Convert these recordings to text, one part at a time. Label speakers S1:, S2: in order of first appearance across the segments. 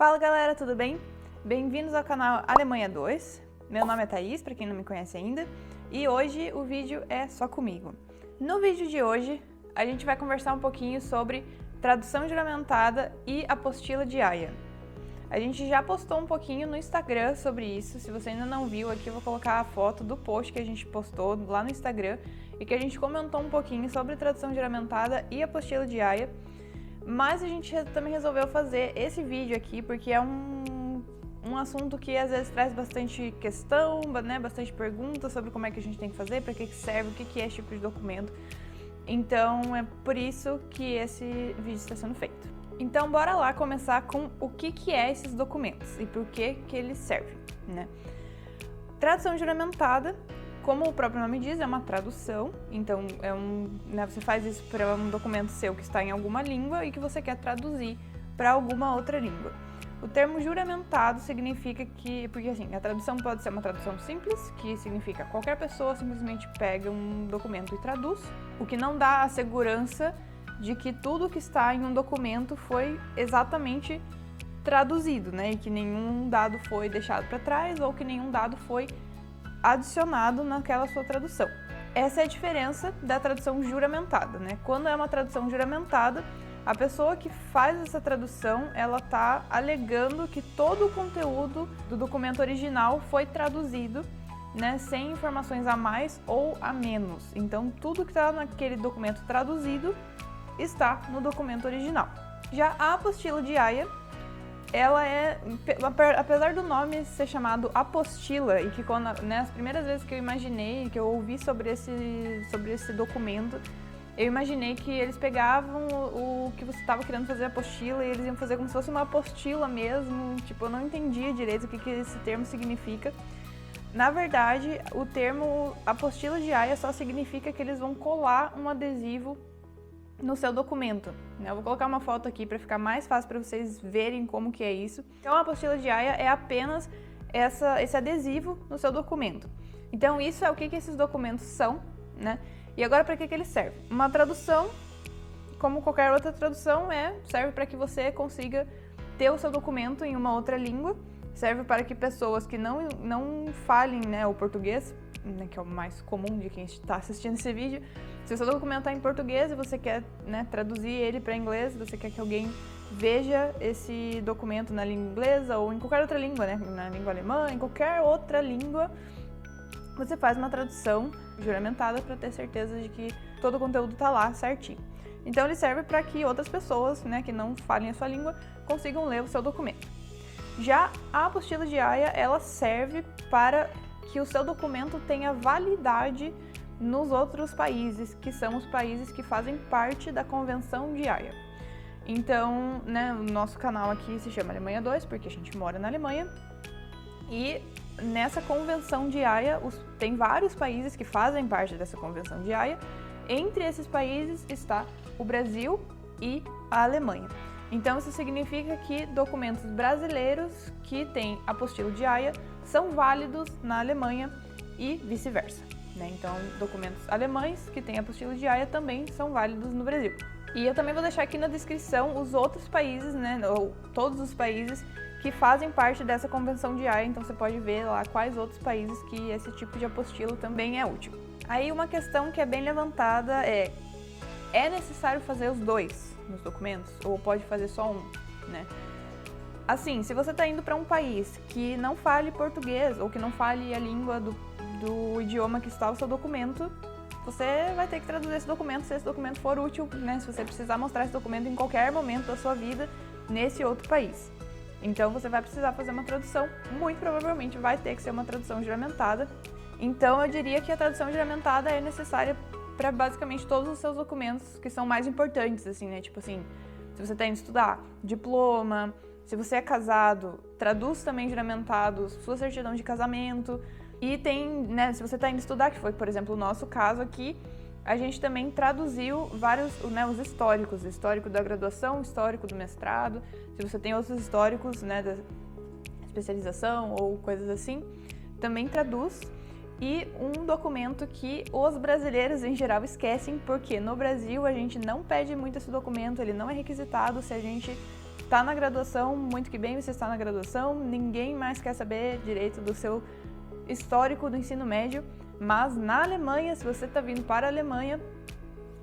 S1: Fala galera, tudo bem? Bem-vindos ao canal Alemanha 2. Meu nome é Thaís, para quem não me conhece ainda, e hoje o vídeo é só comigo. No vídeo de hoje, a gente vai conversar um pouquinho sobre tradução juramentada e apostila de Haia. A gente já postou um pouquinho no Instagram sobre isso. Se você ainda não viu, aqui eu vou colocar a foto do post que a gente postou lá no Instagram e que a gente comentou um pouquinho sobre tradução juramentada e apostila de Haia. Mas a gente também resolveu fazer esse vídeo aqui porque é um assunto que às vezes traz bastante questão, né, bastante perguntas sobre como é que a gente tem que fazer, para que serve, o que é esse tipo de documento. Então é por isso que esse vídeo está sendo feito. Então bora lá começar com o que é esses documentos e por que eles servem, né? Tradução juramentada, como o próprio nome diz, é uma tradução, então né, você faz isso para um documento seu que está em alguma língua e que você quer traduzir para alguma outra língua. O termo juramentado significa que, porque assim, a tradução pode ser uma tradução simples, que significa qualquer pessoa simplesmente pega um documento e traduz, o que não dá a segurança de que tudo que está em um documento foi exatamente traduzido, né, e que nenhum dado foi deixado para trás ou que nenhum dado foi adicionado naquela sua tradução. Essa é a diferença da tradução juramentada, né? Quando é uma tradução juramentada, a pessoa que faz essa tradução, ela está alegando que todo o conteúdo do documento original foi traduzido, né, sem informações a mais ou a menos. Então, tudo que está naquele documento traduzido está no documento original. Já a apostila de Haia, ela é, apesar do nome ser chamado apostila, e que quando, né, as primeiras vezes que eu imaginei, que eu ouvi sobre esse documento, eu imaginei que eles pegavam o que você estava querendo fazer apostila e eles iam fazer como se fosse uma apostila mesmo, tipo, eu não entendia direito o que esse termo significa. Na verdade, o termo apostila de Haia só significa que eles vão colar um adesivo no seu documento. Eu vou colocar uma foto aqui para ficar mais fácil para vocês verem como que é isso. Então, a apostila de Haia é apenas esse adesivo no seu documento. Então, isso é o que esses documentos são, né? E agora, para que ele serve? Uma tradução, como qualquer outra tradução, serve para que você consiga ter o seu documento em uma outra língua. Serve para que pessoas que não falem, né, o português, né, que é o mais comum de quem está assistindo esse vídeo. Se o seu documento está em português e você quer, né, traduzir ele para inglês, você quer que alguém veja esse documento na língua inglesa ou em qualquer outra língua, né, na língua alemã, em qualquer outra língua, você faz uma tradução juramentada para ter certeza de que todo o conteúdo está lá certinho. Então ele serve para que outras pessoas, né, que não falem a sua língua, consigam ler o seu documento. Já a apostila de Haia, ela serve para que o seu documento tenha validade nos outros países, que são os países que fazem parte da Convenção de Haia. Então, né, o nosso canal aqui se chama Alemanha 2, porque a gente mora na Alemanha, e nessa Convenção de Haia tem vários países que fazem parte dessa Convenção de Haia. Entre esses países está o Brasil e a Alemanha. Então, isso significa que documentos brasileiros que têm apostila de Haia são válidos na Alemanha e vice-versa, né? Então, documentos alemães que têm apostila de Haia também são válidos no Brasil. E eu também vou deixar aqui na descrição os outros países, né, ou todos os países que fazem parte dessa Convenção de Haia, então você pode ver lá quais outros países que esse tipo de apostila também é útil. Aí uma questão que é bem levantada é necessário fazer os dois nos documentos ou pode fazer só um, né? Assim, se você está indo para um país que não fale português ou que não fale a língua do idioma que está o seu documento, você vai ter que traduzir esse documento se esse documento for útil, né? Se você precisar mostrar esse documento em qualquer momento da sua vida nesse outro país. Então você vai precisar fazer uma tradução, muito provavelmente vai ter que ser uma tradução juramentada. Então eu diria que a tradução juramentada é necessária para basicamente todos os seus documentos que são mais importantes, assim, né? Tipo assim, se você está indo estudar diploma, se você é casado, traduz também juramentado sua certidão de casamento. E tem, né, se você está indo estudar, que foi, por exemplo, o nosso caso aqui, a gente também traduziu vários, né, os históricos, histórico da graduação, histórico do mestrado. Se você tem outros históricos, né, da especialização ou coisas assim, também traduz. E um documento que os brasileiros em geral esquecem, porque no Brasil a gente não pede muito esse documento, ele não é requisitado se a gente está na graduação, muito que bem, você está na graduação, ninguém mais quer saber direito do seu histórico do ensino médio, mas na Alemanha, se você está vindo para a Alemanha,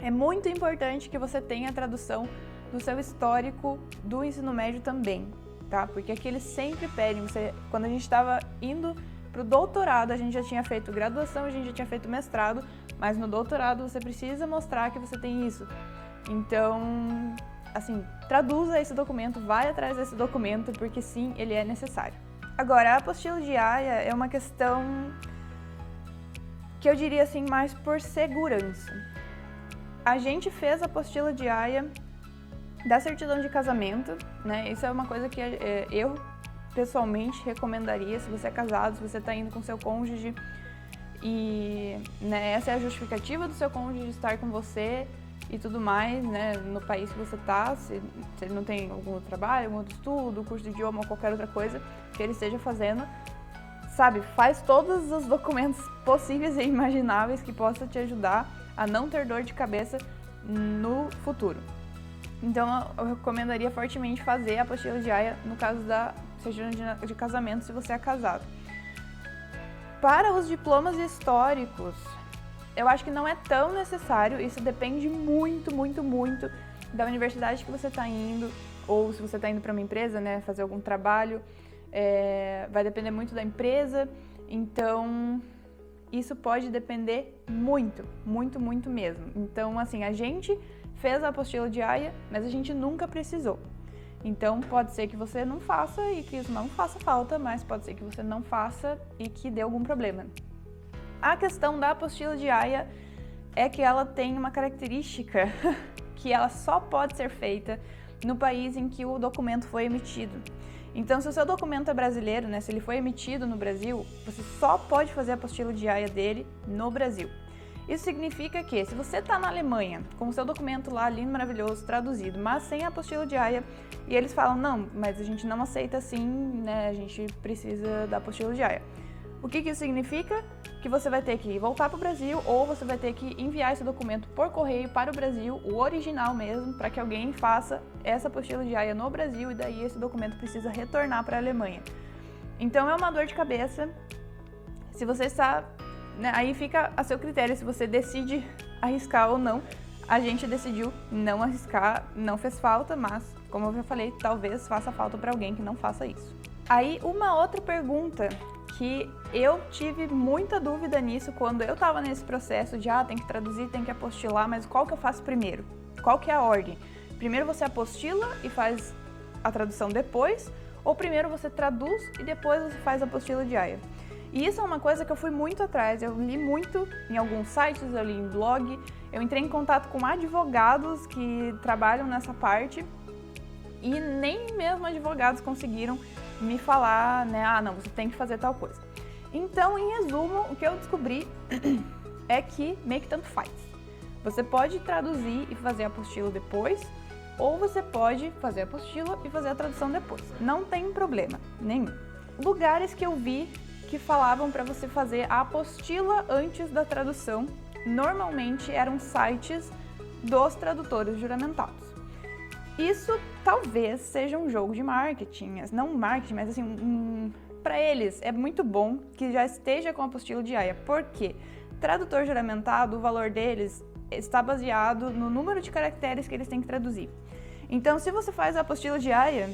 S1: é muito importante que você tenha a tradução do seu histórico do ensino médio também, tá? Porque aqui eles sempre pedem, quando a gente estava indo para o doutorado, a gente já tinha feito graduação, a gente já tinha feito mestrado, mas no doutorado você precisa mostrar que você tem isso. Então, assim, traduza esse documento, vai atrás desse documento, porque sim, ele é necessário. Agora, a apostila de AIA é uma questão que eu diria assim, mais por segurança. A gente fez a apostila de AIA da certidão de casamento, né? Isso é uma coisa que eu pessoalmente recomendaria se você é casado, se você está indo com seu cônjuge e, né, essa é a justificativa do seu cônjuge estar com você e tudo mais, né, no país que você está, se ele não tem algum outro trabalho, algum outro estudo, curso de idioma ou qualquer outra coisa que ele esteja fazendo, sabe, faz todos os documentos possíveis e imagináveis que possam te ajudar a não ter dor de cabeça no futuro. Então eu recomendaria fortemente fazer a apostila de AIA no caso da certidão de casamento se você é casado. Para os diplomas históricos, eu acho que não é tão necessário, isso depende muito, muito, muito da universidade que você está indo, ou se você está indo para uma empresa, né, fazer algum trabalho, vai depender muito da empresa, então isso pode depender muito, muito, muito mesmo. Então, assim, a gente fez a apostila de AIA, mas a gente nunca precisou. Então, pode ser que você não faça e que isso não faça falta, mas pode ser que você não faça e que dê algum problema. A questão da apostila de AIA é que ela tem uma característica que ela só pode ser feita no país em que o documento foi emitido. Então, se o seu documento é brasileiro, né, se ele foi emitido no Brasil, você só pode fazer a apostila de AIA dele no Brasil. Isso significa que, se você está na Alemanha com o seu documento lá, lindo, maravilhoso, traduzido, mas sem a apostila de AIA, e eles falam, não, mas a gente não aceita assim, né, a gente precisa da apostila de AIA. O que isso significa? Que você vai ter que voltar para o Brasil ou você vai ter que enviar esse documento por correio para o Brasil, o original mesmo, para que alguém faça essa apostila de AIA no Brasil e daí esse documento precisa retornar para a Alemanha. Então é uma dor de cabeça. Se você está, né, aí fica a seu critério se você decide arriscar ou não. A gente decidiu não arriscar, não fez falta, mas como eu já falei, talvez faça falta para alguém que não faça isso. Aí uma outra pergunta que eu tive muita dúvida nisso quando eu estava nesse processo de tem que traduzir, tem que apostilar, mas qual que eu faço primeiro? Qual que é a ordem? Primeiro você apostila e faz a tradução depois, ou primeiro você traduz e depois você faz a apostila de AIA? E isso é uma coisa que eu fui muito atrás, eu li muito em alguns sites, eu li em blog, eu entrei em contato com advogados que trabalham nessa parte e nem mesmo advogados conseguiram me falar, né, não, você tem que fazer tal coisa. Então, em resumo, o que eu descobri é que meio que tanto faz. Você pode traduzir e fazer a apostila depois, ou você pode fazer a apostila e fazer a tradução depois. Não tem problema nenhum. Lugares que eu vi que falavam para você fazer a apostila antes da tradução, normalmente eram sites dos tradutores juramentados. Isso talvez seja um jogo de marketing, não marketing, mas assim, para eles é muito bom que já esteja com a apostila de AIA, porque tradutor juramentado, o valor deles está baseado no número de caracteres que eles têm que traduzir. Então, se você faz a apostila de AIA,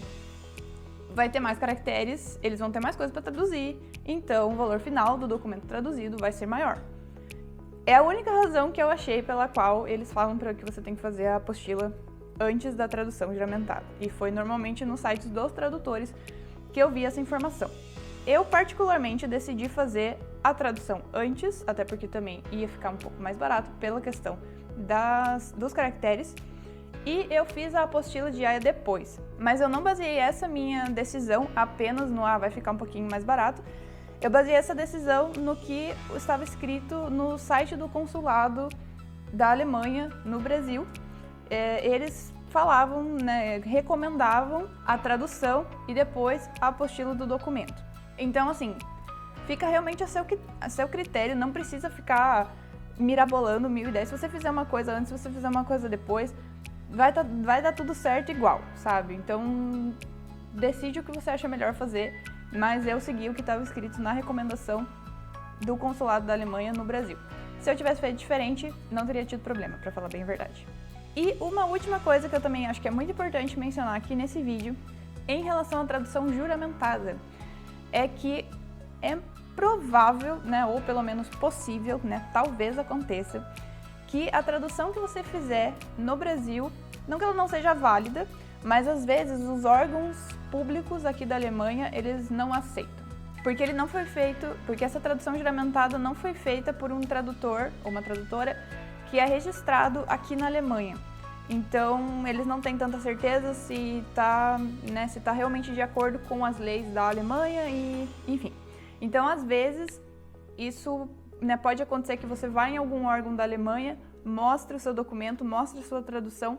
S1: vai ter mais caracteres, eles vão ter mais coisas para traduzir, então o valor final do documento traduzido vai ser maior. É a única razão que eu achei pela qual eles falam para que você tem que fazer a apostila antes da tradução juramentada. E foi normalmente nos sites dos tradutores que eu vi essa informação. Eu, particularmente, decidi fazer a tradução antes, até porque também ia ficar um pouco mais barato pela questão dos caracteres, e eu fiz a apostila de AIA depois. Mas eu não baseei essa minha decisão apenas no vai ficar um pouquinho mais barato. Eu baseei essa decisão no que estava escrito no site do consulado da Alemanha no Brasil. Eles falavam, né, recomendavam a tradução e depois a apostila do documento. Então, assim, fica realmente a seu critério, não precisa ficar mirabolando 1000 ideias. Se você fizer uma coisa antes, se você fizer uma coisa depois, vai dar tudo certo igual, sabe? Então, decide o que você acha melhor fazer, mas eu segui o que estava escrito na recomendação do consulado da Alemanha no Brasil. Se eu tivesse feito diferente, não teria tido problema, pra falar bem a verdade. E uma última coisa que eu também acho que é muito importante mencionar aqui nesse vídeo, em relação à tradução juramentada, é que é provável, né, ou pelo menos possível, né, talvez aconteça, que a tradução que você fizer no Brasil, não que ela não seja válida, mas às vezes os órgãos públicos aqui da Alemanha, eles não aceitam. Porque ele não foi feito, porque essa tradução juramentada não foi feita por um tradutor ou uma tradutora que é registrado aqui na Alemanha. Então, eles não têm tanta certeza se está realmente de acordo com as leis da Alemanha e, enfim. Então, às vezes, isso, né, pode acontecer que você vá em algum órgão da Alemanha, mostre o seu documento, mostre a sua tradução.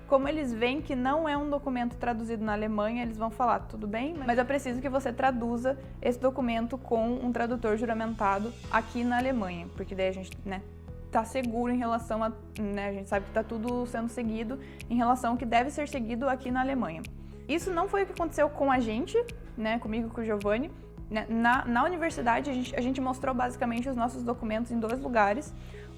S1: Como eles veem que não é um documento traduzido na Alemanha, eles vão falar, tudo bem, mas eu preciso que você traduza esse documento com um tradutor juramentado aqui na Alemanha, porque daí a gente, né, tá seguro em relação a, né, a gente sabe que tá tudo sendo seguido em relação ao que deve ser seguido aqui na Alemanha. Isso não foi o que aconteceu com a gente, né, comigo e com o Giovanni. Na universidade, a gente mostrou basicamente os nossos documentos em 2 lugares.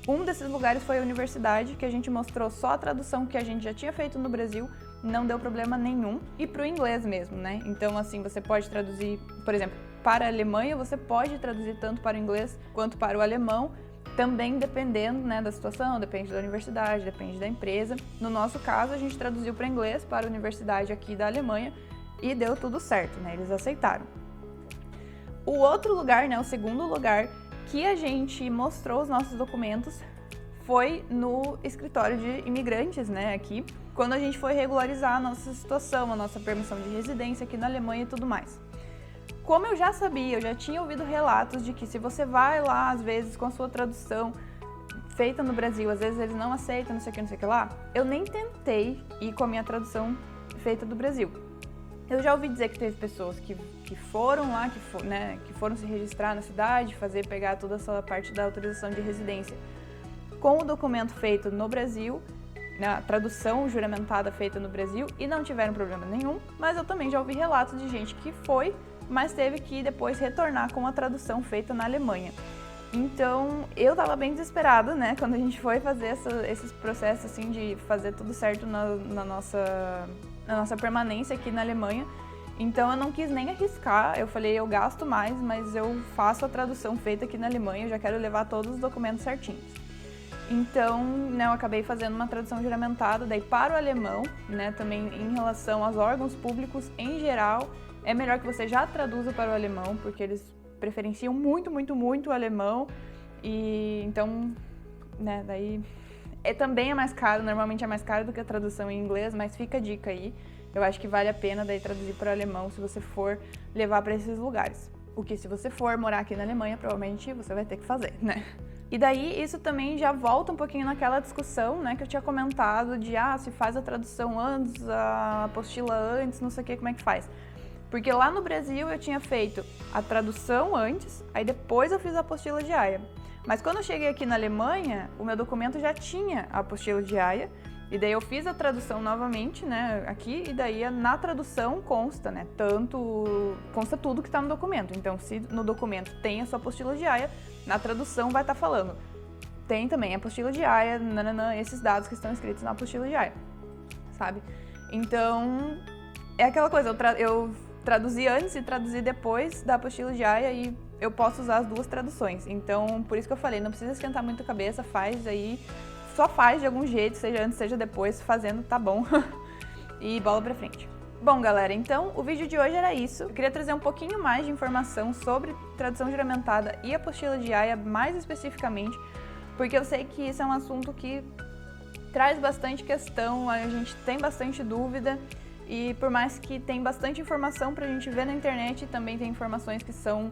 S1: Um desses lugares foi a universidade, que a gente mostrou só a tradução que a gente já tinha feito no Brasil, não deu problema nenhum. E para o inglês mesmo, né? Então, assim, você pode traduzir, por exemplo, para a Alemanha, você pode traduzir tanto para o inglês quanto para o alemão, também dependendo, né, da situação, depende da universidade, depende da empresa. No nosso caso, a gente traduziu para inglês, para a universidade aqui da Alemanha, e deu tudo certo, né? Eles aceitaram. O outro lugar, né, o segundo lugar que a gente mostrou os nossos documentos foi no escritório de imigrantes, né, aqui, quando a gente foi regularizar a nossa situação, a nossa permissão de residência aqui na Alemanha e tudo mais. Como eu já sabia, eu já tinha ouvido relatos de que se você vai lá, às vezes, com a sua tradução feita no Brasil, às vezes eles não aceitam, não sei o que lá, eu nem tentei ir com a minha tradução feita do Brasil. Eu já ouvi dizer que teve pessoas que foram lá, que foram se registrar na cidade, pegar toda essa parte da autorização de residência com o documento feito no Brasil, na tradução juramentada feita no Brasil, e não tiveram problema nenhum, mas eu também já ouvi relatos de gente que foi, mas teve que depois retornar com a tradução feita na Alemanha. Então, eu tava bem desesperada, né, quando a gente foi fazer esses processos, assim, de fazer tudo certo na nossa permanência aqui na Alemanha. Então, eu não quis nem arriscar, eu falei, eu gasto mais, mas eu faço a tradução feita aqui na Alemanha, eu já quero levar todos os documentos certinhos. Então, né, eu acabei fazendo uma tradução juramentada, daí para o alemão, né, também em relação aos órgãos públicos em geral, é melhor que você já traduza para o alemão, porque eles preferenciam muito, muito, muito o alemão, e então, né, daí também é mais caro, normalmente é mais caro do que a tradução em inglês, mas fica a dica aí, eu acho que vale a pena daí traduzir para o alemão se você for levar para esses lugares, o que se você for morar aqui na Alemanha, provavelmente você vai ter que fazer, né. E daí isso também já volta um pouquinho naquela discussão, né, que eu tinha comentado de, se faz a tradução antes, a apostila antes, não sei o que, como é que faz. Porque lá no Brasil eu tinha feito a tradução antes, aí depois eu fiz a apostila de Haia. Mas quando eu cheguei aqui na Alemanha, o meu documento já tinha a apostila de Haia, e daí eu fiz a tradução novamente, né, aqui, e daí na tradução consta, né, consta tudo que está no documento. Então, se no documento tem a sua apostila de Haia, na tradução vai estar falando, tem também a apostila de Haia, esses dados que estão escritos na apostila de Haia, sabe? Então, é aquela coisa, eu traduzi antes e traduzi depois da apostila de Haia e eu posso usar as 2 traduções. Então, por isso que eu falei, não precisa esquentar muito a cabeça, faz aí, só faz de algum jeito, seja antes, seja depois, fazendo, tá bom. E bola pra frente. Bom, galera, então o vídeo de hoje era isso. Eu queria trazer um pouquinho mais de informação sobre tradução juramentada e apostila de Haia, mais especificamente, porque eu sei que isso é um assunto que traz bastante questão, a gente tem bastante dúvida, e por mais que tem bastante informação pra gente ver na internet, também tem informações que são,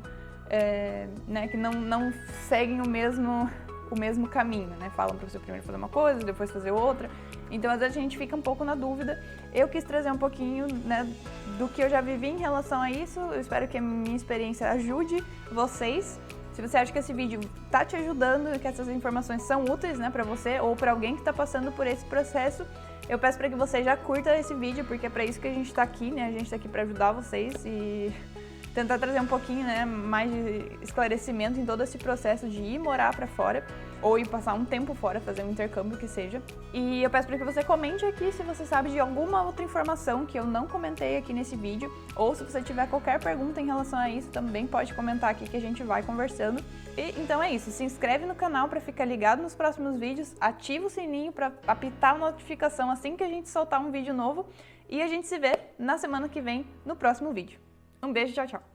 S1: né, que não seguem o mesmo caminho, né? Falam para você primeiro fazer uma coisa, depois fazer outra. Então, às vezes a gente fica um pouco na dúvida. Eu quis trazer um pouquinho, né, do que eu já vivi em relação a isso. Eu espero que a minha experiência ajude vocês. Se você acha que esse vídeo tá te ajudando e que essas informações são úteis, né, para você ou para alguém que está passando por esse processo, Eu peço para que você já curta esse vídeo, porque é para isso que a gente tá aqui, né? A gente tá aqui para ajudar vocês e tentar trazer um pouquinho, né, mais de esclarecimento em todo esse processo de ir morar para fora ou ir passar um tempo fora, fazer um intercâmbio que seja. E eu peço para que você comente aqui se você sabe de alguma outra informação que eu não comentei aqui nesse vídeo, ou se você tiver qualquer pergunta em relação a isso, também pode comentar aqui que a gente vai conversando. E então é isso, se inscreve no canal para ficar ligado nos próximos vídeos, ativa o sininho para apitar a notificação assim que a gente soltar um vídeo novo e a gente se vê na semana que vem no próximo vídeo. Um beijo, tchau, tchau!